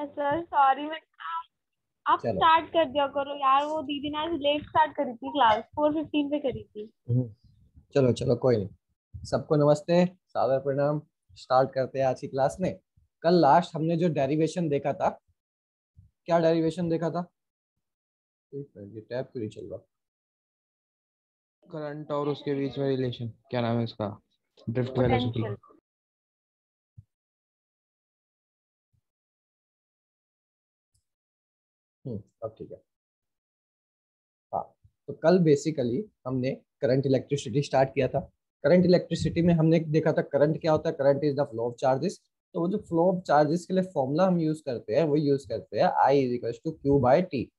Sir sorry, मैं आप चलो। स्टार्ट कर दिया करो यार। वो दीदी ने आज लेट स्टार्ट करी थी, क्लास 4:15 पे करी थी। हम्म, चलो चलो कोई नहीं। सबको नमस्ते, सादर प्रणाम। स्टार्ट करते हैं आज की क्लास में। कल लास्ट हमने जो डेरिवेशन देखा था, क्या डेरिवेशन देखा था? एक मिनट, ये टैब क्यों नहीं चल रहा? करंट और उसके बीच में रिलेशन, क्या नाम है उसका, ड्रिफ्ट वेलोसिटी। पोटेंशियल। अब ठीक है। हाँ, तो कल बेसिकली हमने करंट इलेक्ट्रिसिटी स्टार्ट किया था। करंट इलेक्ट्रिसिटी में हमने देखा था करंट क्या होता है। Current is the flow of charges. तो वो जो फ्लो ऑफ चार्जेस के लिए फॉर्मूला हम यूज करते हैं, वो यूज करते हैं I is equals to Q by T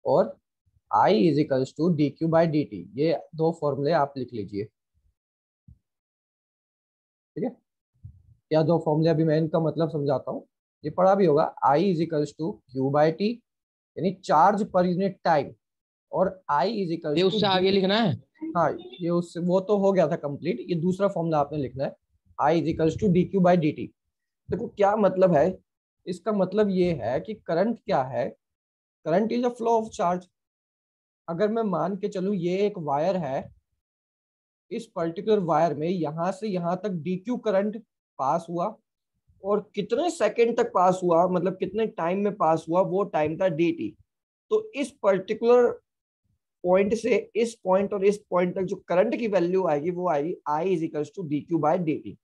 और I is equals to D Q by D T. ये दो फॉर्मूले आप लिख लीजिए, ठीक है। या दो फॉर्मूले, अभी मैं इनका मतलब समझाता हूँ। ये पढ़ा भी होगा, I is equals to Q by T यानी चार्ज पर यूनिट टाइम, और आई इज ये इक्वल्स टू उससे डी। आगे लिखना है। हाँ, ये उससे वो तो हो गया था कंप्लीट। ये दूसरा फॉर्मूला आपने लिखना है, I is equals to D Q by D T. देखो क्या मतलब है इसका। मतलब ये है कि करंट क्या है। Current is a flow of charge. अगर मैं मान के चलूँ ये एक वायर है, इस पर्टिकुलर वायर में यहां से यहां तक डी क्यू करंट पास हुआ, और कितने सेकंड तक पास हुआ, मतलब कितने टाइम में पास हुआ, वो टाइम था डी टी। तो इस पर्टिकुलर पॉइंट से इस पॉइंट और इस पॉइंट तक जो करंट की वैल्यू आएगी वो आएगी I is equals to D Q by D T.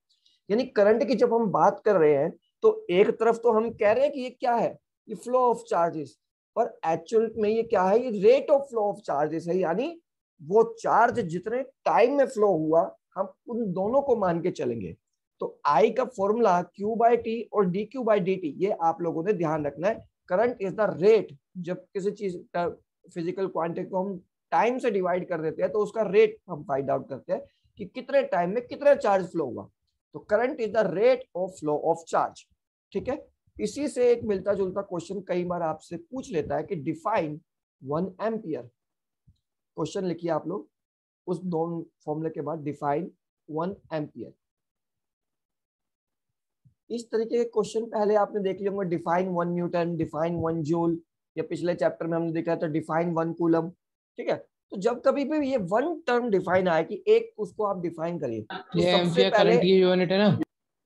यानी करंट की जब हम बात कर रहे हैं तो एक तरफ तो हम कह रहे हैं कि ये क्या है, ये फ्लो ऑफ चार्जेस, पर एक्चुअल में ये क्या है, ये rate of flow of charges है। यानी वो चार्ज जितने टाइम में फ्लो हुआ, हम उन दोनों को मान के चलेंगे। तो आई का फॉर्मूला क्यू बाई टी और D Q by D T, ये आप लोगों ने ध्यान रखना है। Current is the rate. जब किसी चीज का फिजिकल क्वांटिटी को हम टाइम से डिवाइड कर देते हैं तो उसका रेट हम फाइंड आउट करते हैं कि कितने टाइम में कितने चार्ज फ्लो हुआ। तो current is the rate of flow of charge, ठीक है। इसी से एक मिलता जुलता क्वेश्चन कई बार आपसे पूछ लेता है कि डिफाइन 1 एम्पियर। क्वेश्चन लिखिए आप लोग उस दोनों फॉर्मूले के बाद, डिफाइन 1 एम्पियर। इस तरीके के क्वेश्चन पहले आपने देख लिए होंगे, डिफाइन 1 न्यूटन, डिफाइन 1 जूल, या पिछले चैप्टर में हमने देखा था डिफाइन 1 कूलम, ठीक है। तो जब कभी भी ये वन टर्म डिफाइन आए कि एक उसको आप डिफाइन करिए, तो ये सबसे एम्पियर पहले, करंट की यूनिट है ना।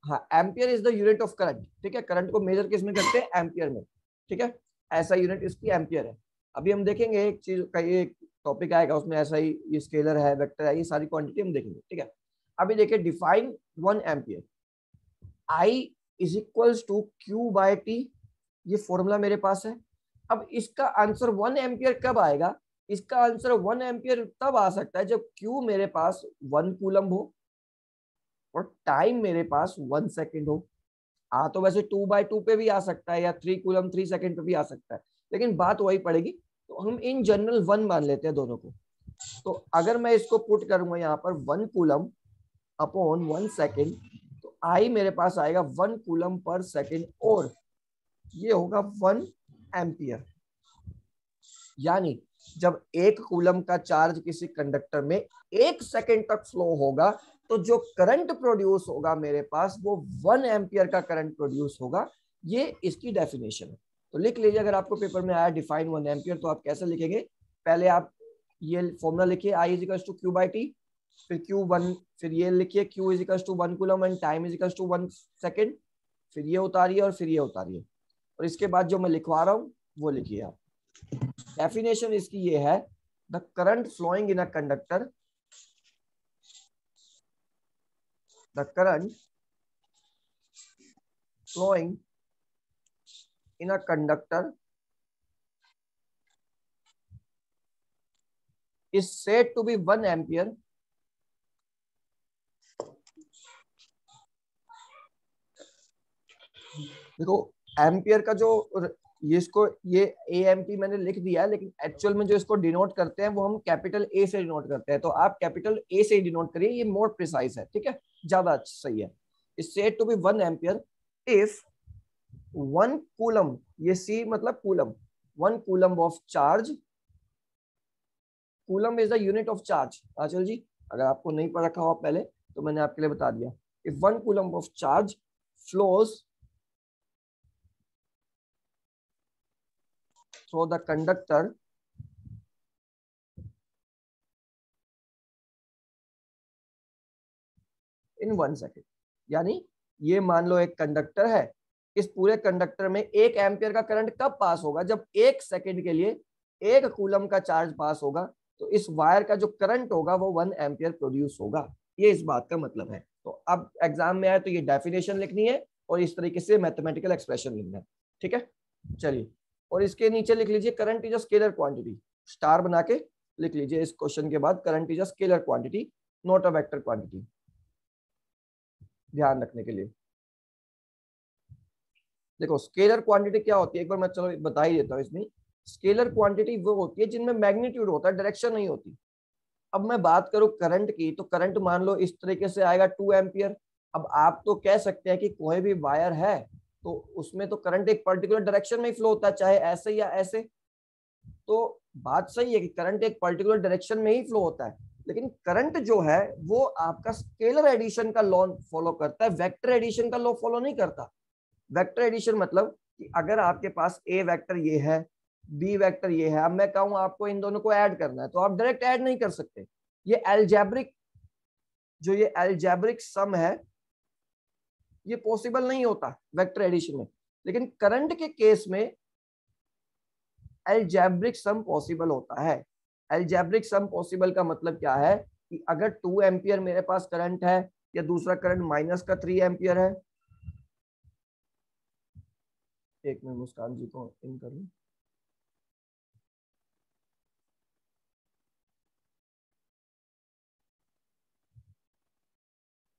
हाँ, ampere is the unit of current, ठीक है। करंट को मेजर किस में करते हैं, एम्पियर में, ठीक है। ऐसा यूनिट इसकी एम्पियर है। अभी हम देखेंगे एक चीज का, ये टॉपिक आएगा उसमें ऐसा ही, ये स्केलर है, वेक्टर है, ये सारी क्वांटिटी हम देखेंगे, ठीक है। अभी देखिए define 1 ampere, I is equals to Q by T, ये फॉर्मूला मेरे पास है। अब इसका आंसर 1 एम्पियर कब आएगा, इसका आंसर 1 एम्पियर तब आ सकता है जब क्यू मेरे पास 1 कूलम हो और टाइम मेरे पास 1 सेकेंड हो। तो वैसे 2/2 पे भी आ सकता है, या 3 कूलम 3 सेकेंड पे भी आ सकता है, लेकिन बात वही पड़ेगी। तो हम इन जनरल 1 मान लेते हैं दोनों को। तो अगर मैं इसको पुट करूंगा यहाँ पर 1 कूलम अपॉन 1 सेकेंड, तो आई मेरे पास आएगा 1 कूलम पर सेकेंड, और ये होगा 1 एम्पियर। यानी जब 1 कूलम का चार्ज किसी कंडक्टर में 1 सेकेंड तक फ्लो होगा, तो जो करंट प्रोड्यूस होगा मेरे पास वो 1 एम्पियर का करंट प्रोड्यूस होगा। ये इसकी डेफिनेशन है। तो लिख लीजिए, अगर आपको पेपर में आया डिफाइन 1 एम्पियर, तो आप कैसे लिखेंगे, पहले आप ये फॉर्मूला लिखिए, I is equals to Q by T, फिर क्यू वन, फिर ये लिखिए Q is equals to 1 coulomb and time is equals to 1 second, फिर ये उतारिए और फिर ये उतारिए, और इसके बाद जो मैं लिखवा रहा हूँ वो लिखिए आप। डेफिनेशन इसकी ये है, the current flowing in a conductor, the current flowing in a conductor is said to be 1 ampere. देखो एम्पियर का जो ये इसको ये ए एम पी मैंने लिख दिया है, लेकिन एक्चुअल में जो इसको डिनोट करते हैं वो हम कैपिटल ए से डिनोट करते हैं। तो आप कैपिटल ए से डिनोट करिए, ये मोर प्रिसाइज है, ठीक है, ज्यादा सही है। Is said to be 1 ampere if 1 coulomb, ये सी मतलब coulomb, 1 coulomb of charge, coulomb is the unit of charge. Aanchal ji, अगर आपको नहीं पढ़ रखा हो पहले तो मैंने आपके लिए बता दिया। If 1 coulomb of charge flows through the conductor in 1 second. यानी ये मान लो एक कंडक्टर है, इस पूरे कंडक्टर में 1 एम्पियर का करंट कब पास होगा? जब 1 सेकेंड के लिए 1 कूलम का चार्ज पास होगा, तो इस वायर का जो करंट होगा वो 1 एम्पियर प्रोड्यूस होगा। ये इस बात का मतलब है। तो अब एग्जाम में आए तो ये डेफिनेशन लिखनी है और इस तरीके से मैथमेटिकल एक्सप्रेशन लिखना है, ठीक है। चलिए, और इसके नीचे लिख लीजिए current is a scalar quantity, star बना के लिख लीजिए इस क्वेश्चन के बाद, current is a scalar quantity not a vector quantity, ध्यान रखने के लिए। देखो स्केलर क्वांटिटी क्या होती है, एक बार मैं चलो बता ही देता हूँ। इसमें स्केलर क्वांटिटी वो होती है जिनमें मैग्नीट्यूड होता है, डायरेक्शन नहीं होती। अब मैं बात करूं करंट की, तो करंट मान लो इस तरीके से आएगा 2 एम्पियर। अब आप तो कह सकते हैं कि कोई भी वायर है तो उसमें तो करंट एक पर्टिकुलर डायरेक्शन में ही फ्लो होता है, चाहे ऐसे या ऐसे। तो बात सही है कि करंट एक पर्टिकुलर डायरेक्शन में ही फ्लो होता है, लेकिन करंट जो है वो आपका स्केलर एडिशन का लॉ फॉलो करता है, वेक्टर एडिशन का लॉ फॉलो नहीं करता। वेक्टर एडिशन मतलब कि अगर आपके पास ए वेक्टर ये है, बी वेक्टर ये है, अब मैं कहूं आपको इन दोनों को ऐड करना है, तो आप डायरेक्ट ऐड नहीं कर सकते। ये एल्जेब्रिक, जो ये एल्जेब्रिक सम है, ये पॉसिबल नहीं होता वेक्टर एडिशन में। लेकिन करंट के केस में एल्जेब्रिक सम पॉसिबल होता है। एल्जेब्रिक सम पॉसिबल का मतलब क्या है कि अगर 2 एम्पियर मेरे पास करंट है, या दूसरा करंट माइनस का 3 एम्पियर है। एक मिनट मुस्कान जी को इन कर लूं।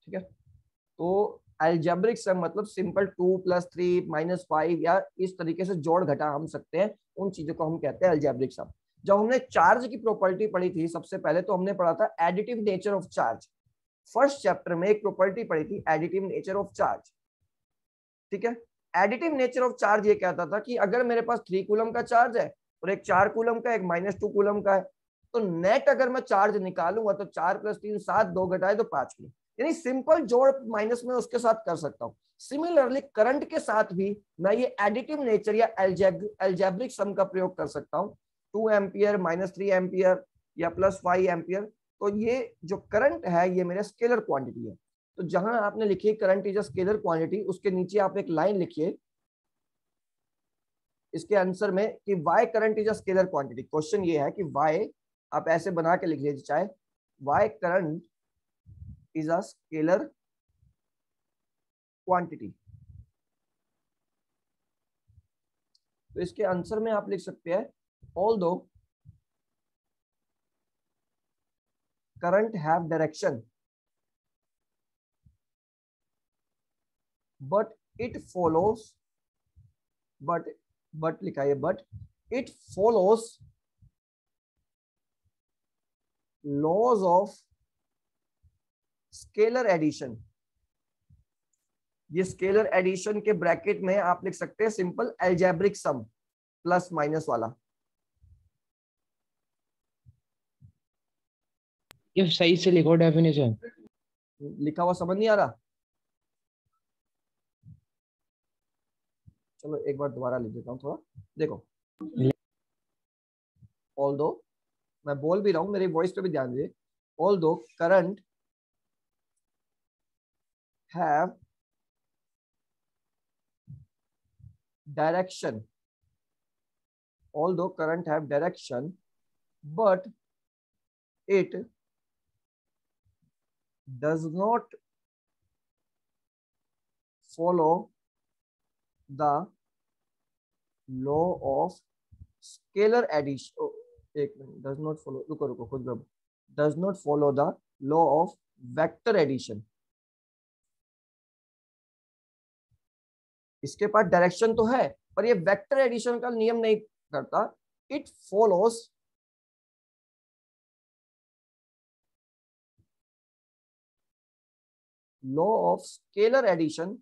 ठीक है, तो एल्जेब्रिक सम मतलब सिंपल 2 + 3 -5 या इस तरीके से जोड़ घटा हम सकते हैं, उन चीजों को हम कहते हैं एल्जेब्रिक सम। जब हमने चार्ज की प्रॉपर्टी पढ़ी थी सबसे पहले, तो हमने पढ़ा था additive nature of charge. First chapter में एक प्रॉपर्टी पढ़ी थी एडिटिव नेचर ऑफ चार्ज, ठीक है। एडिटिव नेचर ऑफ चार्ज ये कहता था कि अगर मेरे पास 3 कूलम का चार्ज है और एक 4 कूलम का, एक -2 कूलम का है, तो नेट अगर मैं चार्ज निकालूंगा तो 4 + 3 7, 2 घटाए तो 5 कूलम, यानी सिंपल जोड़ माइनस में उसके साथ कर सकता हूं। सिमिलरली करंट के साथ भी मैं ये एडिटिव नेचर या एल्जेब्रिक सम का प्रयोग कर सकता हूं। 2 एम्पियर -3 एम्पियर या +5 एम्पियर, तो ये जो करंट है ये मेरा स्केलर क्वांटिटी है। तो जहां आपने लिखी current is a scalar quantity, उसके नीचे आप एक लाइन लिखिए इसके आंसर में कि why current is a scalar quantity. Question ये है कि वाई, आप ऐसे बना के लिख लीजिए चाहे, why current is a scalar quantity. तो इसके आंसर में आप लिख सकते हैं although current have direction but it follows, but लिखा है, but it follows laws of scalar addition. ये स्केलर एडिशन के ब्रैकेट में आप लिख सकते हैं simple algebraic sum plus minus वाला। ये सही से लिखो डेफिनेशन। लिखा हुआ समझ नहीं आ रहा? चलो एक बार दोबारा लिख देता हूं थोड़ा, देखो। ऑल्दो, मैं बोल भी रहा हूं, मेरी वॉइस पे भी ध्यान दीजिए। Although current have direction, although current have direction, but it does not follow the law of scalar addition. Oh, एक मिनट, does not follow, रुको रुको खुद में, does not follow the law of vector addition। इसके पास direction तो है पर ये वेक्टर एडिशन का नियम नहीं करता। It follows law of scalar addition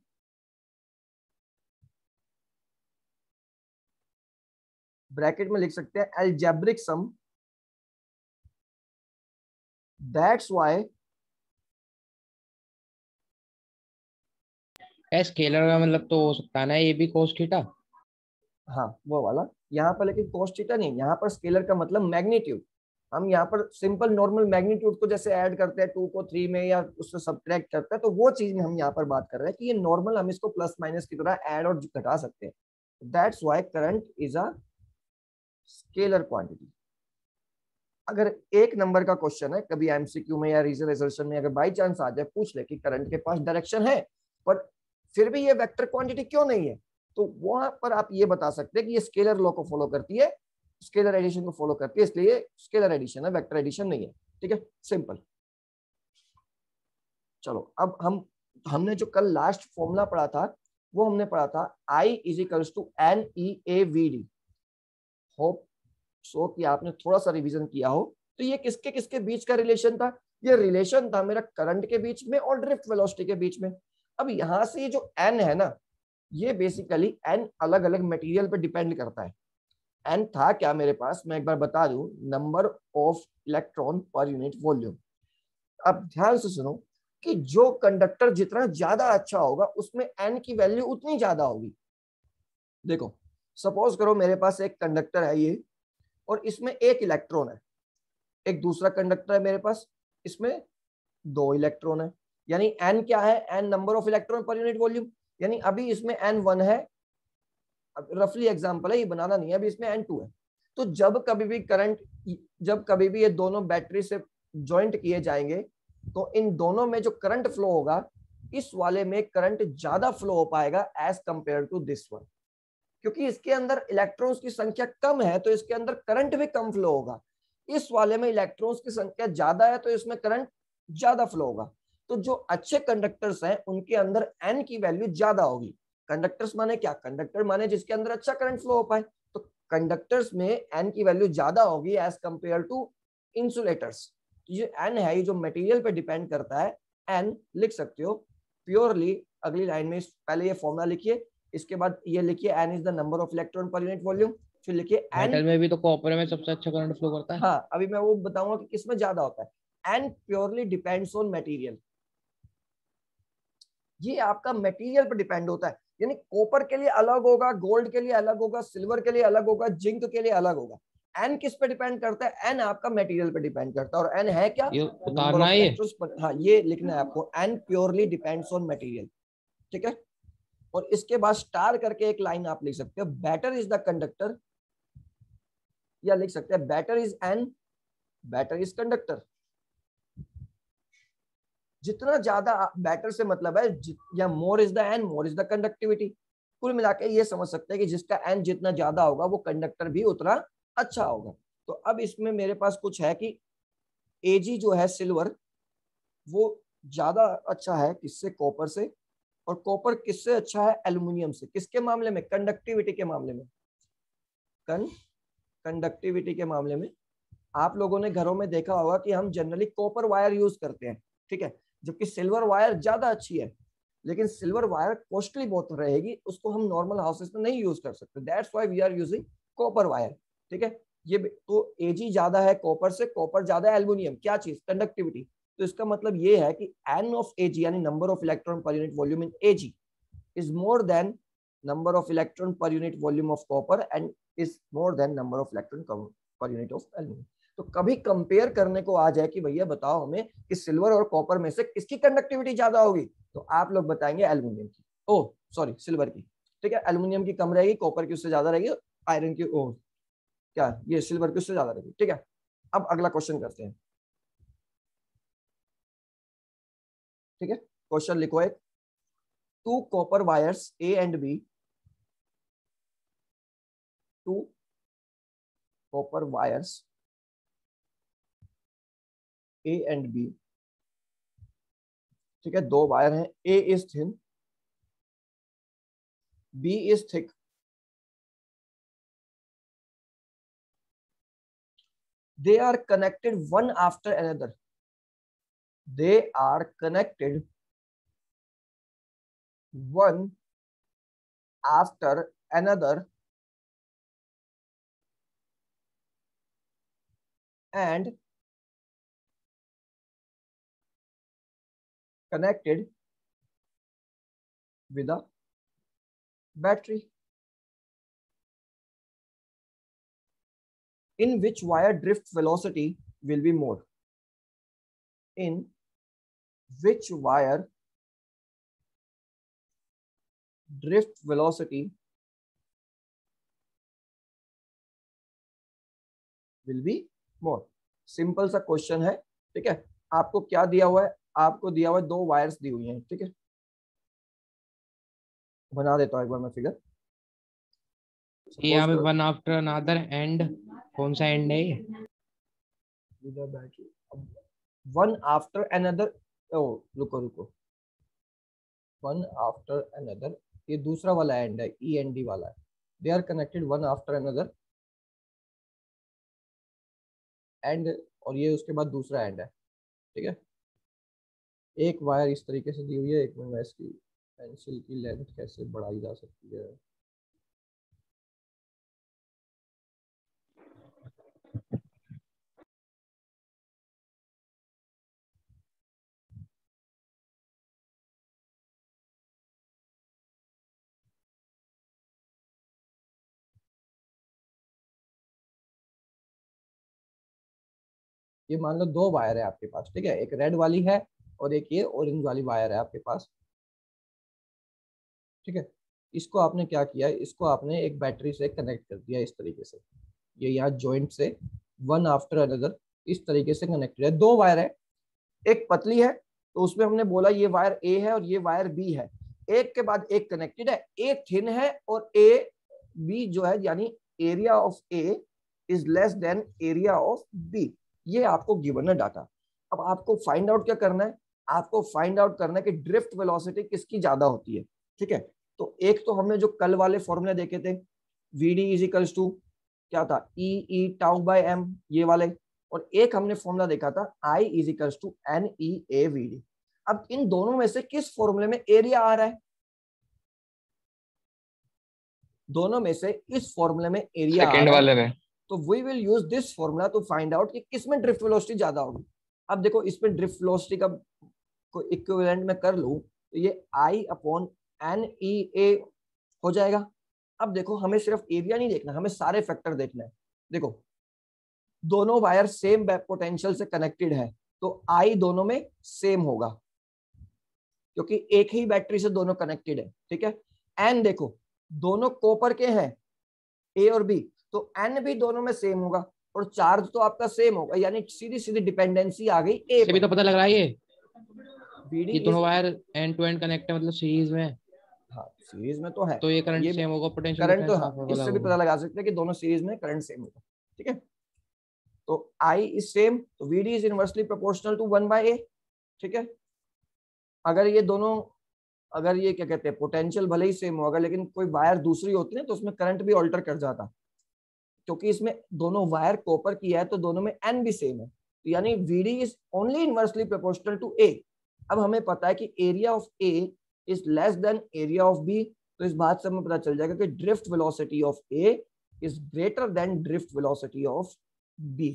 bracket में लिख सकते हैं algebraic sum, that's why scalar का मतलब तो हो सकता है ना ये भी cos थीटा। हाँ वो वाला। यहाँ पर लेकिन cos थीटा नहीं, यहाँ पर स्केलर का मतलब मैग्नीट्यूड। हम यहाँ पर सिंपल नॉर्मल मैग्नीट्यूड को जैसे ऐड करते हैं 2 को 3 में या उससे सब्ट्रैक्ट करते हैं, तो वो चीज में हम यहाँ पर बात कर रहे हैं कि ये नॉर्मल हम इसको प्लस माइनस की तरह ऐड और घटा सकते हैं। That's why current is a scalar quantity. अगर एक नंबर का क्वेश्चन है कभी एमसीक्यू में या रीजन रिजल्शन में, अगर बाई चांस आ जाए पूछ ले कि करंट के पास डायरेक्शन है पर फिर भी ये वेक्टर क्वांटिटी क्यों नहीं है, तो वहां पर आप ये बता सकते हैं कि ये स्केलर लॉ को फॉलो करती है, स्केलर एडिशन को फॉलो करती है, इसलिए स्केलर एडिशन है, वेक्टर एडिशन नहीं है। ठीक है, सिंपल। चलो अब हमने जो कल लास्ट फॉर्मूला पढ़ा था वो हमने पढ़ा था I is equals to NEAVD। Hope so कि आपने थोड़ा सा रिवीजन किया हो। तो ये किसके किसके बीच का रिलेशन था? ये रिलेशन था मेरा करंट के बीच में और ड्रिफ्ट वेलोसिटी के बीच में। अब यहां से ये जो n है ना, ये बेसिकली n अलग अलग मटेरियल पे डिपेंड करता है। n था क्या मेरे पास, मैं एक बार बता दूं, number of electron per unit volume. अब ध्यान से सुनो कि जो कंडक्टर जितना ज्यादा अच्छा होगा उसमें n की वैल्यू उतनी ज्यादा होगी। देखो सपोज करो मेरे पास एक कंडक्टर है ये, और इसमें एक इलेक्ट्रॉन है, एक दूसरा कंडक्टर है मेरे पास, इसमें 2 इलेक्ट्रॉन है, यानी n क्या है, n number of electron per unit volume. यानी अभी इसमें n1 है, रफली एग्जांपल है, ये बनाना नहीं है, अभी इसमें n2 है। तो जब कभी भी करंट, जब कभी भी ये दोनों बैटरी से ज्वाइंट किए जाएंगे तो इन दोनों में जो करंट फ्लो होगा, इस वाले में करंट ज्यादा फ्लो हो पाएगा as compare to this one, क्योंकि इसके अंदर इलेक्ट्रॉन्स की संख्या कम है तो इसके अंदर करंट भी कम फ्लो होगा। इस वाले में इलेक्ट्रॉन्स की संख्या ज्यादा है तो इसमें करंट ज्यादा फ्लो होगा। तो जो अच्छे कंडक्टर्स हैं उनके अंदर एन की वैल्यू ज्यादा होगी। कंडक्टर्स माने क्या, कंडक्टर माने जिसके अंदर अच्छा करंट फ्लो हो पाए। तो कंडक्टर्स में एन की वैल्यू ज्यादा होगी एज कंपेयर टू इंसुलेटर्स। ये एन है, ये जो मटेरियल पे डिपेंड करता है। एन लिख सकते हो प्योरली, अगली लाइन में पहले ये फॉर्मूला लिखिए, इसके बाद ये लिखिए n is the number of electron per unit volume, फिर लिखिए n। मेटल में भी तो कॉपर में सबसे अच्छा करंट फ्लो करता है। हाँ अभी मैं वो बताऊंगा कि किसमें ज्यादा होता है। n purely depends on material, ये आपका मटेरियल पर डिपेंड होता है। यानी कॉपर के लिए अलग होगा, गोल्ड के लिए अलग होगा, सिल्वर के लिए अलग होगा, जिंक के लिए अलग होगा। एन किस पे डिपेंड करता है, एन आपका मटेरियल पे डिपेंड करता है। और एन है क्या, ये नंबर उतारना ऑफ है ये। इलेक्ट्रॉन्स। हाँ ये लिखना है आपको, N purely depends on material. ठीक है, और इसके बाद स्टार करके एक लाइन आप लिख सकते हो, बैटर इज द कंडक्टर, या लिख सकते हैं better is N, better is conductor. जितना ज्यादा बैटर से मतलब है या more is the N, more is the conductivity. कुल मिला के ये समझ सकते हैं कि जिसका एन जितना ज्यादा होगा वो कंडक्टर भी उतना अच्छा होगा। तो अब इसमें मेरे पास कुछ है कि एजी जो है सिल्वर, वो ज्यादा अच्छा है किससे, कॉपर से। और कॉपर किससे अच्छा है, एल्यूमिनियम से। किसके मामले में, कंडक्टिविटी के मामले में। कंडक्टिविटी के मामले में आप लोगों ने घरों में देखा होगा कि हम जनरली कॉपर वायर यूज करते हैं, ठीक है, जबकि सिल्वर वायर ज्यादा अच्छी है। लेकिन सिल्वर वायर कॉस्टली बहुत रहेगी, उसको हम नॉर्मल हाउसेस में नहीं यूज कर सकते, that's why we are using copper wire. ठीक है, ये तो एजी ज्यादा है कॉपर से, कॉपर ज्यादा है एल्यूमिनियम, क्या चीज, कंडक्टिविटी। तो इसका मतलब ये है कि एन ऑफ एजी यानी number of electron per unit volume in AG is more than number of electron per unit volume of copper and is more than number of electron per unit of aluminum। तो कभी compare करने को आ जाए कि भैया बताओ हमें कि सिल्वर और कॉपर में से किसकी कंडक्टिविटी ज्यादा होगी, तो आप लोग बताएंगे एल्यूमिनियम की, ओ सॉरी सिल्वर की। ठीक है, एल्यूमिनियम की कम रहेगी, कॉपर की उससे ज्यादा रहेगी, आयरन की ओ क्या ये सिल्वर की उससे ज्यादा रहेगी। ठीक है, अब अगला क्वेश्चन करते हैं। ठीक है, क्वेश्चन लिखो एक, two copper wires A and B, two copper wires A and B। ठीक है, दो वायर हैं, A is thin, B is thick। They are connected one after another, they are connected one after another and connected with a battery। in which wire drift velocity will be more? In which wire drift velocity will be more? Simple सा question है, ठीक है। आपको क्या दिया हुआ है? आपको दिया हुआ है दो वायर्स दी हुई हैं, ठीक है। बना देता हूँ एक बार मैं फिगर। ये यहाँ पे वन आफ्टर अनदर एंड, कौन सा एंड है ये? बैटरी वन आफ्टर अनदर, ओ रुको रुको, वन आफ्टर अनदर, ये दूसरा वाला एंड है, ई एन डी वाला है। They are connected one after another and, और ये उसके बाद दूसरा एंड है, ठीक है। एक वायर इस तरीके से दी हुई है। एक मिनट, इसकी पेंसिल की लेंथ कैसे बढ़ाई जा सकती है? ये मान लो दो वायर है आपके पास, ठीक है। एक रेड वाली है और एक ये ऑरेंज वाली वायर है आपके पास, ठीक है। इसको आपने क्या किया, इसको आपने एक बैटरी से कनेक्ट कर दिया इस तरीके से। ये यहाँ जॉइंट से वन आफ्टर अनदर इस तरीके से कनेक्टेड है। दो वायर है, एक पतली है तो उसमें हमने बोला ये वायर ए है और ये वायर बी है। एक के बाद एक कनेक्टेड है, ए थिन है और ए बी जो है, यानी area of A is less than area of B. ये आपको गिवन है डाटा। अब आपको फाइंड आउट क्या करना है? आपको फाइंड आउट करना है कि ड्रिफ्ट वेलोसिटी किसकी ज्यादा होती है, ठीक है। तो एक तो हमने जो कल वाले फॉर्मूले देखे थे, V D is equals to क्या था, E E tau by M, ये वाले। और एक हमने फॉर्मूला देखा था I is equals to N E A V D. अब इन दोनों में से किस फॉर्मूले में एरिया आ रहा है? दोनों में से इस फॉर्मूले में एरिया आ सेकंड रहा वाले है, में। तो we will use this formula to find out कि किसमें ड्रिफ्ट वेलोसिटी ज्यादा होगी। अब देखो, इसमें ड्रिफ्ट वेलोसिटी का को इक्विवेलेंट में कर लूं तो ये आई अपॉन एन ई ए हो जाएगा। अब देखो, हमें सिर्फ एरिया नहीं देखना, हमें सारे फैक्टर देखना है। देखो, दोनों वायर सेम पोटेंशियल से कनेक्टेड है तो आई दोनों में सेम होगा, क्योंकि एक ही बैटरी से दोनों कनेक्टेड है, ठीक है। एन देखो, दोनों कॉपर के हैं, ए और बी, तो एन भी दोनों में सेम होगा और चार्ज तो आपका सेम होगा, यानी सीधी सीधी डिपेंडेंसी आ गई ए से भी तो पता लग रहा है ये बीडी दोनों wire end to end connect है, मतलब सीरीज में। हाँ, सीरीज में तो है, तो ये करंट ये सेम होगा, पोटेंशियल करंट तो डिफरेंस हाँ, हाफ इससे भी पता लगा सकते हैं कि दोनों सीरीज में करंट सेम होगा, ठीक है। तो आई इज सेम, तो V D is inversely proportional to 1/a, ठीक है। अगर ये दोनों, अगर ये क्या कहते हैं, पोटेंशियल भले ही सेम होगा लेकिन कोई वायर दूसरी होती है तो उसमें करंट भी ऑल्टर कर जाता, क्योंकि इसमें दोनों वायर कॉपर की है तो दोनों में एन भी सेम है, तो यानी V D is only inversely proportional to A. अब हमें पता है कि area of A is less than area of B, तो इस बात से हमें पता चल जाएगा कि drift velocity of A is greater than drift velocity of B,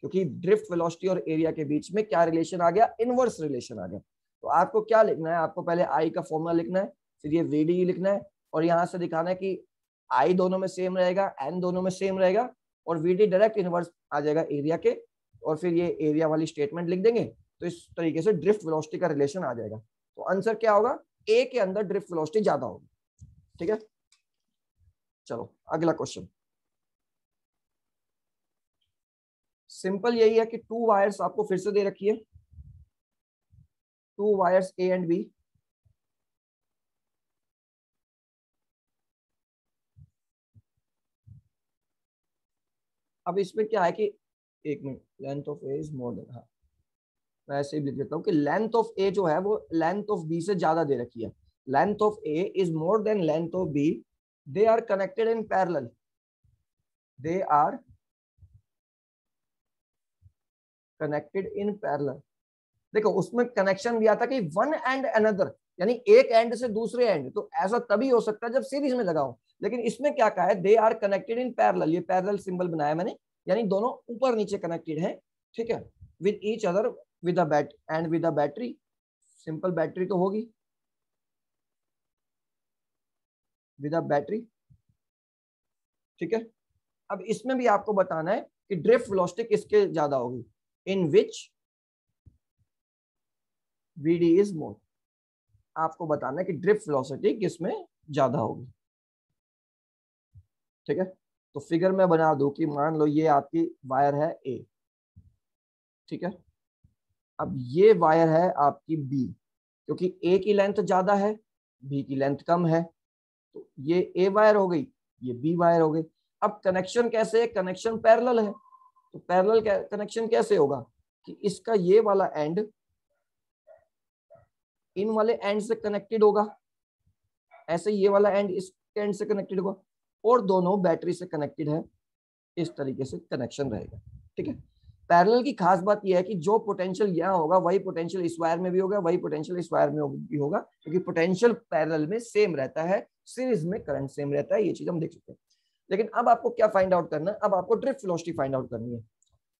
क्योंकि ड्रिफ्ट वेलोसिटी और एरिया के बीच में क्या रिलेशन आ गया, इनवर्स रिलेशन आ गया। तो आपको क्या लिखना है, आपको पहले आई का फॉर्मूला लिखना है, फिर ये वी डी लिखना है और यहां से दिखाना है कि आई दोनों में सेम रहेगा, एन दोनों में सेम रहेगा और वी डी डायरेक्ट इनवर्स आ जाएगा एरिया के, और फिर ये एरिया वाली स्टेटमेंट लिख देंगे तो इस तरीके से ड्रिफ्ट वेलोसिटी का रिलेशन आ जाएगा। तो आंसर क्या होगा, ए के अंदर ड्रिफ्ट वेलोसिटी ज्यादा होगी, ठीक है। चलो अगला क्वेश्चन। सिंपल यही है कि टू वायर्स आपको फिर से दे रखी है, two wires A and B, अब इसमें क्या है कि एक minute, length of A is more than, हाँ मैं ऐसे ही लिख देता हूँ कि लेंथ ऑफ ए जो है वो लेंथ ऑफ बी से ज्यादा दे रखी है। Length of A is more than length of B, they are connected in parallel, they are connected in parallel. देखो, उसमें कनेक्शन दिया था कि वन एंड अनदर, यानी एक एंड से दूसरे एंड, तो ऐसा तभी हो सकता है जब सीरीज में लगाओ, लेकिन इसमें क्या कहा है, they are connected in parallel, ये पैरेलल सिंबल बनाया मैंने, यानी दोनों ऊपर नीचे कनेक्टेड है, ठीक है, with each other with a bat and with a battery. Simple battery तो होगी, विद अ बैटरी, ठीक है। अब इसमें भी आपको बताना है कि ड्रिफ्ट वेलोसिटी किसके ज्यादा होगी, इन विच वीडी इज मोर। आपको बताना है कि ड्रिफ्ट वेलोसिटी किसमें ज्यादा होगी। ठीक है, तो फिगर में बना दूं कि मान लो ये आपकी वायर है ए, ठीक है, अब ये वायर है आपकी बी, क्योंकि ए की लेंथ ज्यादा है, बी की लेंथ कम है, तो ये ए वायर हो गई, ये बी वायर हो गई। अब कनेक्शन कैसे है, कनेक्शन पैरेलल है, तो पैरेलल कनेक्शन कैसे होगा कि इसका ये वाला एंड इन वाले एंड से कनेक्टेड होगा, ऐसे ये वाला एंड इस एंड से कनेक्टेड होगा, और दोनों बैटरी से कनेक्टेड है, इस तरीके से कनेक्शन रहेगा। ठीक है, पैरेलल की खास बात यह है कि जो पोटेंशियल यहाँ होगा वही पोटेंशियल इस वायर में भी होगा, वही पोटेंशियल इस वायर में भी होगा, क्योंकि पोटेंशियल पैरेलल में सेम रहता है, सीरीज में करंट सेम रहता है, ये चीज हम देख सकते हैं। लेकिन अब आपको क्या फाइंड आउट करना है, अब आपको ड्रिफ्ट वेलोसिटी फाइंड आउट करनी है।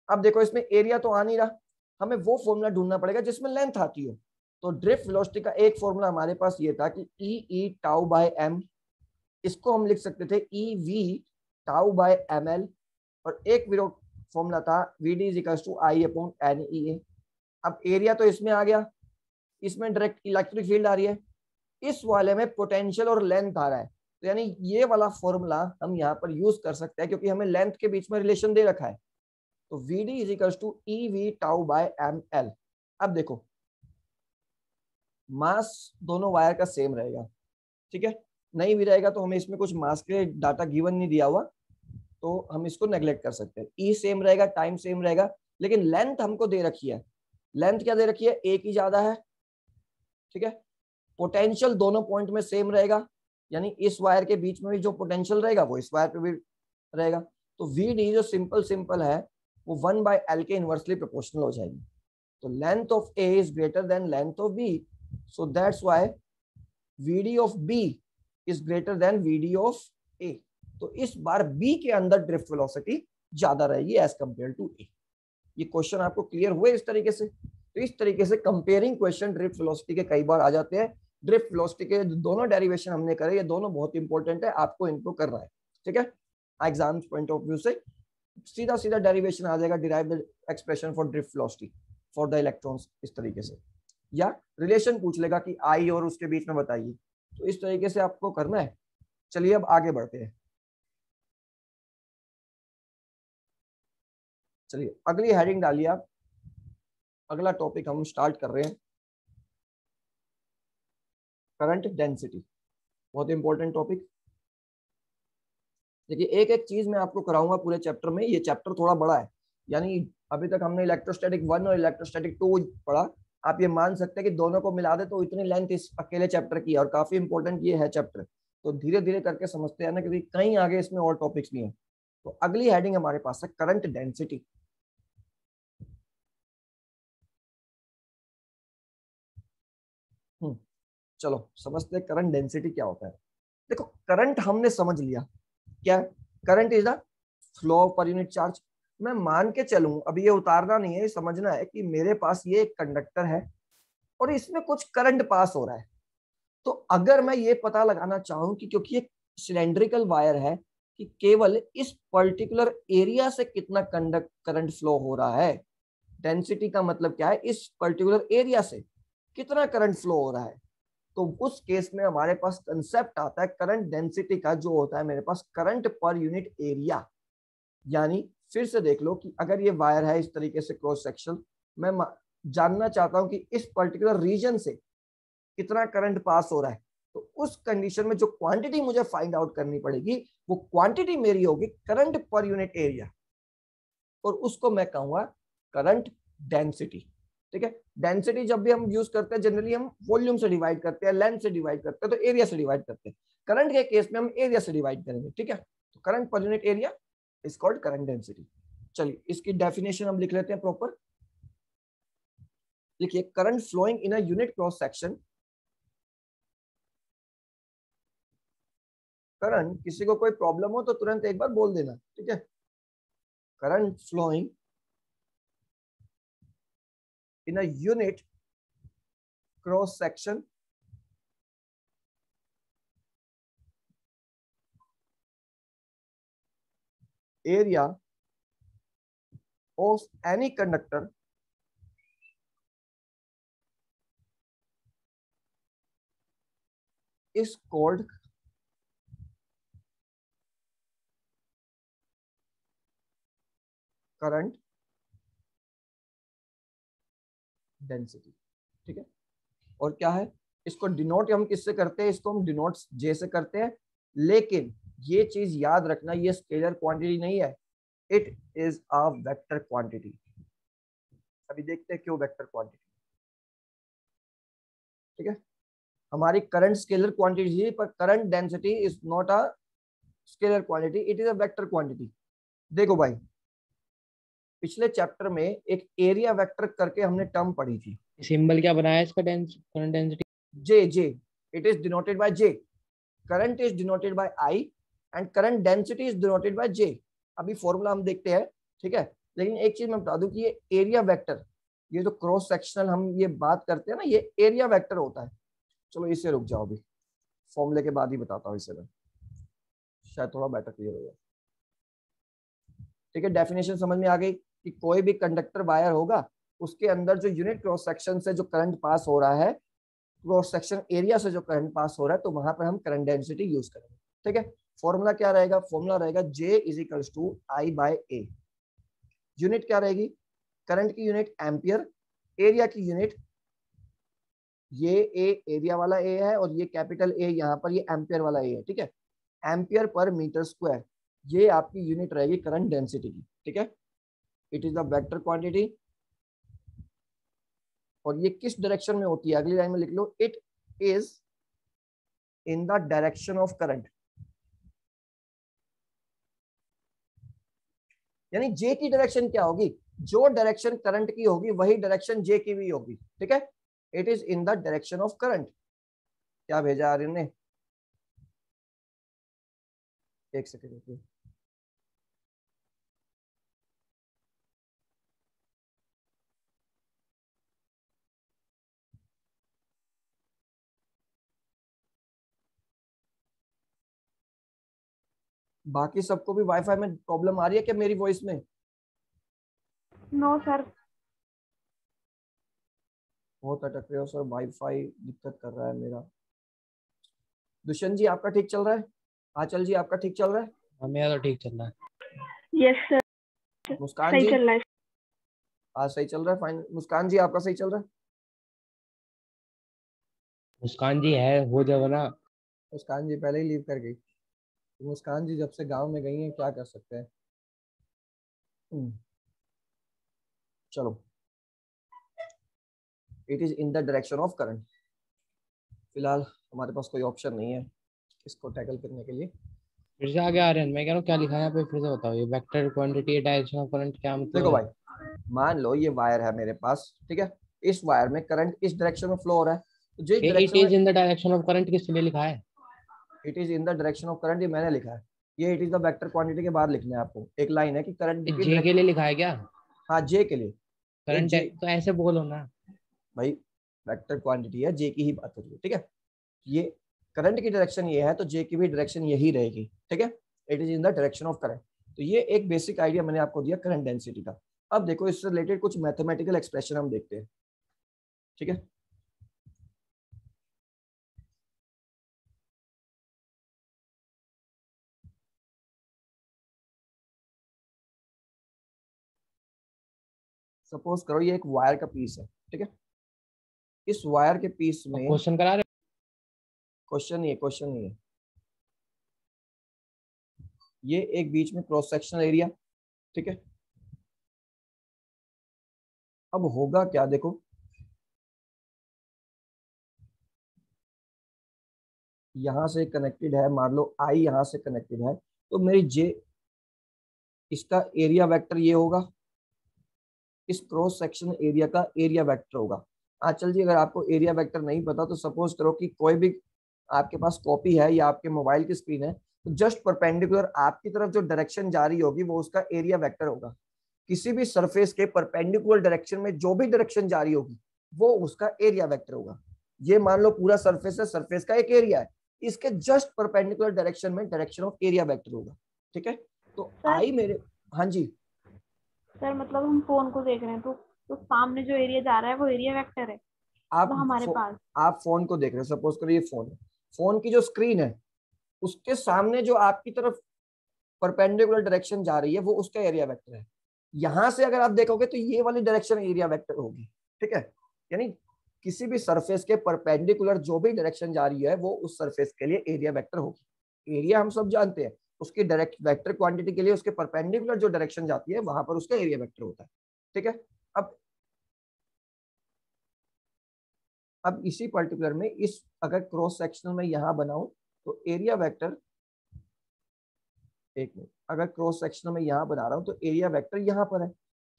अब देखो इसमें एरिया तो आ नहीं रहा, हमें वो फॉर्मूला ढूंढना पड़ेगा जिसमें लेंथ आती हो। तो ड्रिफ्ट वेलोसिटी का एक फॉर्मूला हमारे पास ये था कि ई टाउ बाय एम, इसको हम लिख सकते थे E V tau by M L, और एक फॉर्मूला था V D is equal to I upon N E A. अब एरिया तो इसमें आ गया, इसमें डायरेक्ट इलेक्ट्रिक फील्ड आ रही है, इस वाले में पोटेंशियल और लेंथ आ रहा है, तो यानी ये वाला फॉर्मूला हम यहाँ पर यूज कर सकते हैं, क्योंकि हमें लेंथ के बीच में रिलेशन दे रखा है। तो V D is equal to E V tau by M L. अब देखो मास दोनों वायर का सेम रहेगा, ठीक है, नहीं भी रहेगा तो हमें इसमें कुछ मास के डाटा गिवन नहीं दिया हुआ, तो हम इसको नेग्लेक्ट कर सकते हैं। ई सेम रहेगा, टाइम सेम रहेगा, लेकिन लेंथ हमको दे रखी है, लेंथ क्या दे रखी है, ए की ज्यादा है, ठीक है, पोटेंशियल दोनों पॉइंट में सेम रहेगा, यानी इस वायर के बीच में भी जो पोटेंशियल रहेगा वो इस वायर पे भी रहेगा। तो वी डी जो सिंपल है वो 1/L के इनवर्सली प्रोपोर्शनल हो जाएगी। तो length of A is greater than length of B, so that's why V D of B is greater than V D of A. तो इस बार बी के अंदर ड्रिफ्ट वेलोसिटी ज्यादा रहेगी एज कंपेयर टू ए। ये क्वेश्चन आपको क्लियर हुए इस तरीके से? तो इस तरीके से कंपेयरिंग क्वेश्चन ड्रिफ्ट वेलोसिटी के कई बार आ जाते हैं। ड्रिफ्ट वेलोसिटी के दोनों डेरिवेशन हमने करे, ये दोनों बहुत इंपॉर्टेंट है, आपको इनको करना है, ठीक है। एग्जाम पॉइंट ऑफ व्यू से सीधा सीधा डेरिवेशन आ जाएगा, derive the expression for drift velocity for the electrons, इस तरीके से, या रिलेशन पूछ लेगा कि आई और उसके बीच में बताइए, तो इस तरीके से आपको करना है। चलिए अब आगे बढ़ते हैं। चलिए अगली हेडिंग डालिए आप, अगला टॉपिक हम स्टार्ट कर रहे हैं, करंट डेंसिटी, बहुत इंपॉर्टेंट टॉपिक। देखिए एक एक चीज मैं आपको कराऊंगा पूरे चैप्टर में, ये चैप्टर थोड़ा बड़ा है, यानी अभी तक हमने इलेक्ट्रोस्टैटिक 1 और इलेक्ट्रोस्टैटिक 2 पढ़ा, आप ये मान सकते हैं कि दोनों को मिला दे तो इतनी लेंथ इस अकेले चैप्टर की है, और काफी इंपॉर्टेंट ये है चैप्टर, तो धीरे धीरे करके समझते हैं ना, क्योंकि कहीं आगे इसमें और टॉपिक्स भी हैं। तो अगली हेडिंग हमारे पास है करंट डेंसिटी। चलो समझते हैं करंट डेंसिटी क्या होता है। देखो करंट हमने समझ लिया, क्या current is the flow per unit charge. मैं मान के चलूं, अभी ये उतारना नहीं है, समझना है कि मेरे पास ये एक कंडक्टर है और इसमें कुछ करंट पास हो रहा है। तो अगर मैं ये पता लगाना चाहूं कि क्योंकि ये सिलेंड्रिकल वायर है कि केवल इस पर्टिकुलर एरिया से कितना करंट फ्लो हो रहा है, डेंसिटी का मतलब क्या है, इस पर्टिकुलर एरिया से कितना करंट फ्लो हो रहा है, तो उस केस में हमारे पास कंसेप्ट आता है करंट डेंसिटी का, जो होता है मेरे पास करंट पर यूनिट एरिया। यानी फिर से देख लो कि अगर ये वायर है इस तरीके से क्रॉस सेक्शन, मैं जानना चाहता हूं कि इस पर्टिकुलर रीजन से कितना करंट पास हो रहा है, तो उस कंडीशन में जो क्वांटिटी मुझे फाइंड आउट करनी पड़ेगी वो क्वांटिटी मेरी होगी करंट पर यूनिट एरिया, और उसको मैं कहूंगा करंट डेंसिटी। ठीक है, डेंसिटी जब भी हम यूज करते हैं जनरली हम वॉल्यूम से डिवाइड करते हैं, लेंथ से डिवाइड करते हैं, तो एरिया से डिवाइड करते हैं। करंट के केस में हम एरिया से डिवाइड करेंगे, ठीक है। तो करंट पर unit area is called current density. चलिए इसकी डेफिनेशन हम लिख लेते हैं प्रॉपर। लिखिए current flowing in a unit cross section. Current, किसी को कोई प्रॉब्लम हो तो तुरंत एक बार बोल देना, ठीक है। Current flowing in a unit cross section area of any conductor is called current density। ठीक है, और क्या है, इसको डिनोट हम किससे करते हैं, इसको हम डिनोट जे से करते हैं, लेकिन ये चीज याद रखना, ये स्केलर क्वांटिटी नहीं है, it is a vector quantity. अभी देखते हैं क्यों वेक्टर क्वांटिटी। ठीक है, हमारी करंट स्केलर क्वांटिटी है, पर current density is not a scalar quantity, it is a vector quantity. देखो भाई, पिछले चैप्टर में एक एरिया वेक्टर करके हमने टर्म पढ़ी थी। सिंबल क्या बनाया इसका, current density? J, J, it is denoted by J, current is denoted by I and current density is denoted by J. अभी फॉर्मूला हम देखते हैं, ठीक है, लेकिन एक चीज मैं बता दूं कि ये एरिया वेक्टर, ये जो क्रॉस सेक्शनल हम ये बात करते हैं ना, ये एरिया वेक्टर होता है। चलो इससे रुक जाओ, अभी फॉर्मूले के बाद ही बताता हूँ, इससे मैं शायद थोड़ा बेटर क्लियर हो जाए। ठीक है, डेफिनेशन समझ में आ गई कि कोई भी कंडक्टर वायर होगा, उसके अंदर जो यूनिट क्रॉस सेक्शन से जो करंट पास हो रहा है, क्रॉस सेक्शन एरिया से जो करंट पास हो रहा है, तो वहां पर हम करंट डेंसिटी यूज करेंगे। ठीक है, फॉर्मूला क्या रहेगा, फॉर्मूला रहेगा J is equals to I by A. Unit क्या रहेगी, करंट की यूनिट एम्पियर, एरिया की यूनिट, ये ए एरिया वाला ए है और ये कैपिटल ए यहाँ पर ये एम्पियर वाला ए है। ठीक है, एम्पियर पर मीटर स्क्वायर, ये आपकी यूनिट रहेगी करंट डेंसिटी की। ठीक है, it is the vector quantity, और ये किस डायरेक्शन में होती है, अगली लाइन में लिख लो, it is in the direction of current. यानी जे की डायरेक्शन क्या होगी, जो डायरेक्शन करंट की होगी वही डायरेक्शन जे की भी होगी। ठीक है, it is in the direction of current. क्या भेजा आर्यन ने, एक सेकेंड, बाकी सबको भी वाईफाई में प्रॉब्लम आ रही है क्या मेरी वॉइस में? No sir. बहुत अटक रहे हो सर, वाईफाई दिक्कत कर रहा है मेरा। दुष्यंत जी आपका ठीक चल रहा है? आंचल जी आपका ठीक चल रहा है? हाँ मेरा तो ठीक चल रहा है। यस सर, मुस्कान सही जी? चल रहा है। हाँ सही चल रहा है, फाइन। मुस्कान जी आपका सही चल रहा है? मुस्कान जी है वो जब ना, मुस्कान जी पहले ही लीव कर गई। मुस्कान जी जब से गांव में गई हैं, क्या कर सकते हैं। चलो, it is in the direction of current. फिलहाल हमारे पास कोई ऑप्शन नहीं है इसको टैकल करने के लिए। फिर से आगे आ रहे हैं, मैं कह रहा हूँ क्या लिखा है यहाँ पे, फिर से बताओ। ये vector quantity direction of current क्या देखो मतलब भाई, है? मान लो ये वायर है मेरे पास, ठीक है, इस वायर में करंट इस डायरेक्शन में फ्लो हो रहा है, तो जिस ये इट डायरेक्शन में is in the direction of current किस लिए लिखा है? It is in the direction of current, ये मैंने लिखा है। ये it is the vector quantity के बाद लिखना है आपको, एक लाइन है कि करंट की जे के लिए लिखा है क्या? हाँ जे के लिए, ये करंट जे है तो ऐसे बोलो ना भाई, वेक्टर क्वांटिटी है, जे की ही बात हो रही है। ठीक है, ये करंट की डायरेक्शन ये है, तो जे की भी डायरेक्शन यही रहेगी। ठीक है, it is in the direction of current. तो ये एक बेसिक आइडिया मैंने आपको दिया करंट डेंसिटी का। अब देखो इससे रिलेटेड कुछ मैथमेटिकल एक्सप्रेशन हम देखते हैं। ठीक है, सपोज करो ये एक वायर का पीस है। ठीक है, इस वायर के पीस में, क्वेश्चन करा रहे क्वेश्चन नहीं है, क्वेश्चन नहीं है, ये एक बीच में क्रॉस सेक्शनल एरिया। ठीक है, अब होगा क्या, देखो यहां से कनेक्टेड है, मान लो आई यहां से कनेक्टेड है, तो मेरी जे, इसका एरिया वेक्टर ये होगा, इस क्रॉस सेक्शन एरिया का एरिया वेक्टर होगा। आंचल जी अगर आपको एरिया वेक्टर नहीं पता, तो सपोज करो कि कोई भी आपके पास कॉपी है या आपके मोबाइल की स्क्रीन है, तो जस्ट परपेंडिकुलर आपकी तरफ जो डायरेक्शन जा रही होगी वो उसका एरिया वेक्टर होगा। किसी भी सरफेस के परपेंडिकुलर डायरेक्शन में जो भी डायरेक्शन जा रही होगी वो उसका एरिया वेक्टर होगा। ये मान लो पूरा सरफेस है, सरफेस का एक एरिया है, इसके जस्ट परपेंडिकुलर डायरेक्शन में डायरेक्शन ऑफ एरिया वेक्टर होगा। ठीक है, तो सर आई मेरे, हाँ जी सर मतलब हम फोन को देख रहे हैं तो सामने जो एरिया जा रहा है वो एरिया वेक्टर है आप मतलब हमारे पास। आप फोन को देख रहे हो, सपोज करो ये फोन है, फोन की जो स्क्रीन है उसके सामने जो आपकी तरफ परपेंडिकुलर डायरेक्शन जा रही है वो उसका एरिया वेक्टर है। यहां से अगर आप देखोगे तो ये वाली डायरेक्शन एरिया वेक्टर होगी, ठीक है। यानी किसी भी सरफेस के परपेंडिकुलर जो भी डायरेक्शन जा रही है वो उस सरफेस के लिए एरिया वेक्टर होगी। एरिया हम सब जानते हैं, उसकी डायरेक्ट वेक्टर क्वांटिटी के लिए उसके परपेंडिकुलर जो डायरेक्शन जाती है वहां पर उसका एरिया वेक्टर होता है, ठीक है। अब इसी पर्टिकुलर में इस अगर क्रॉस सेक्शनल में यहां बनाऊं तो एरिया वेक्टर, एक मिनट, अगर क्रॉस सेक्शनल में यहां बना रहा हूं तो एरिया वेक्टर यहां पर है,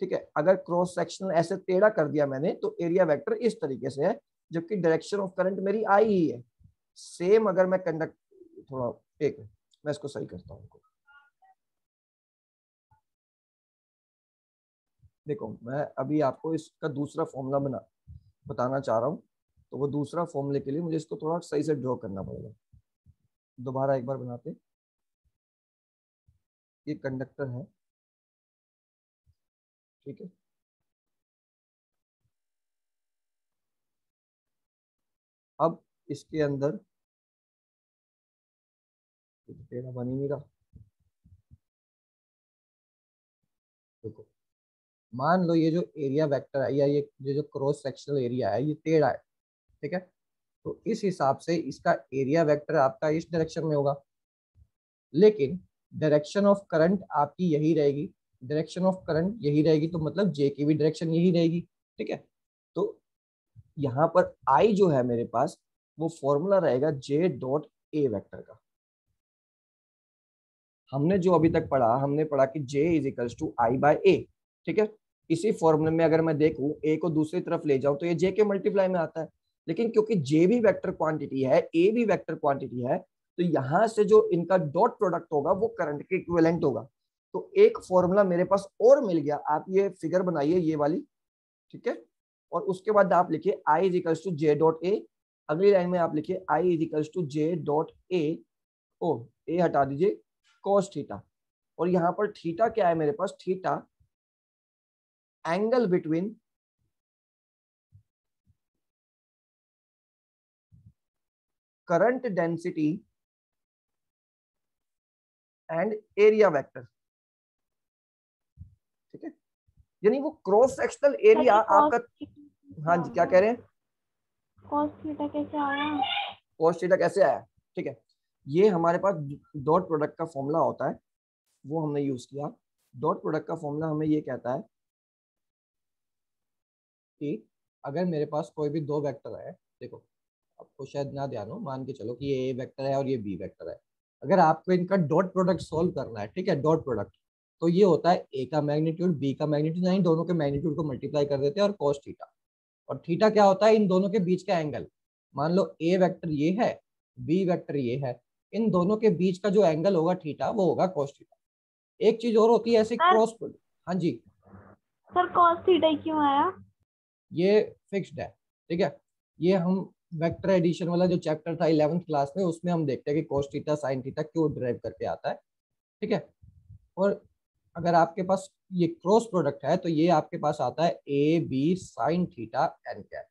ठीक है। अगर क्रॉस सेक्शनल ऐसे टेढ़ा कर दिया मैंने तो एरिया वेक्टर इस तरीके से है, जबकि डायरेक्शन ऑफ करंट मेरी आई ही है। सेम अगर मैं कंडक्ट, थोड़ा एक मिनट मैं इसको सही करता हूं। देखो मैं अभी आपको इसका दूसरा फॉर्मूला बताना चाह रहा हूँ, तो वो दूसरा फॉर्मूले के लिए मुझे इसको थोड़ा सही से ड्रॉ करना पड़ेगा। दोबारा एक बार बनाते हैं। ये कंडक्टर है, ठीक है। अब इसके अंदर टेढ़ा बन ही नहीं रहा। देखो मान लो ये जो एरिया वेक्टर है या ये जो क्रॉस सेक्शनल एरिया है ये टेढ़ा है, ठीक है। तो इस हिसाब से इसका एरिया वेक्टर आपका इस डायरेक्शन में होगा, लेकिन डायरेक्शन ऑफ करंट आपकी यही रहेगी। डायरेक्शन ऑफ करंट यही रहेगी तो मतलब जे की भी डायरेक्शन यही रहेगी, ठीक है। तो यहाँ पर आई जो है मेरे पास वो फॉर्मूला रहेगा जे डॉट ए वेक्टर का। हमने जो अभी तक पढ़ा, हमने पढ़ा कि J is equals to I by A, ठीक है। इसी फॉर्मूले में अगर मैं देखूं ए को दूसरी तरफ ले जाऊं तो ये J के मल्टीप्लाई में आता है, लेकिन क्योंकि J भी वेक्टर क्वांटिटी है, A भी वेक्टर क्वांटिटी है, तो यहां से जो इनका डॉट प्रोडक्ट होगा वो करंट के इक्विवेलेंट होगा। तो एक फॉर्मूला मेरे पास और मिल गया। आप ये फिगर बनाइए ये वाली, ठीक है, और उसके बाद आप लिखिए I is equals to J dot A. अगली लाइन में आप लिखिए I is equals to J dot A, ओ ए हटा दीजिए, cos थीटा। और यहां पर थीटा क्या है मेरे पास, theta angle between current density and area vector, ठीक है। यानी वो क्रॉस सेक्शनल एरिया आपका, हाँ जी क्या कह रहे हैं, cos थीटा कैसे आया? cos थीटा कैसे आया, ठीक है। ये हमारे पास डॉट प्रोडक्ट का फॉर्मूला होता है, वो हमने यूज किया। डॉट प्रोडक्ट का फॉर्मूला हमें ये कहता है कि अगर मेरे पास कोई भी दो वेक्टर है, देखो आपको शायद ना ध्यान हो, मान के चलो कि ये ए वेक्टर है और ये बी वेक्टर है। अगर आपको इनका डॉट प्रोडक्ट सॉल्व करना है, ठीक है, डॉट प्रोडक्ट, तो ये होता है ए का मैग्नीट्यूड बी का मैग्नीट्यूड, यानी दोनों के मैग्नीट्यूड को मल्टीप्लाई कर देते हैं और कॉस थीटा। और थीटा क्या होता है, इन दोनों के बीच का एंगल। मान लो ए वेक्टर ये है, बी वेक्टर ये है, इन दोनों के बीच का जो एंगल होगा थीटा वो होगा कॉस थीटा। एक चीज और होती है ऐसे सर क्रॉस, हाँ जी सर cos थीटा ही क्यों आया? ये फिक्स्ड है, ठीक है। ये हम वेक्टर एडिशन वाला जो चैप्टर था 11th क्लास में, उसमें हम देखते हैं कि cos थीटा sin थीटा क्यों ड्राइव करके आता है, ठीक है। और अगर आपके पास ये क्रॉस प्रोडक्ट है तो ये आपके पास आता है A B sine theta N cap,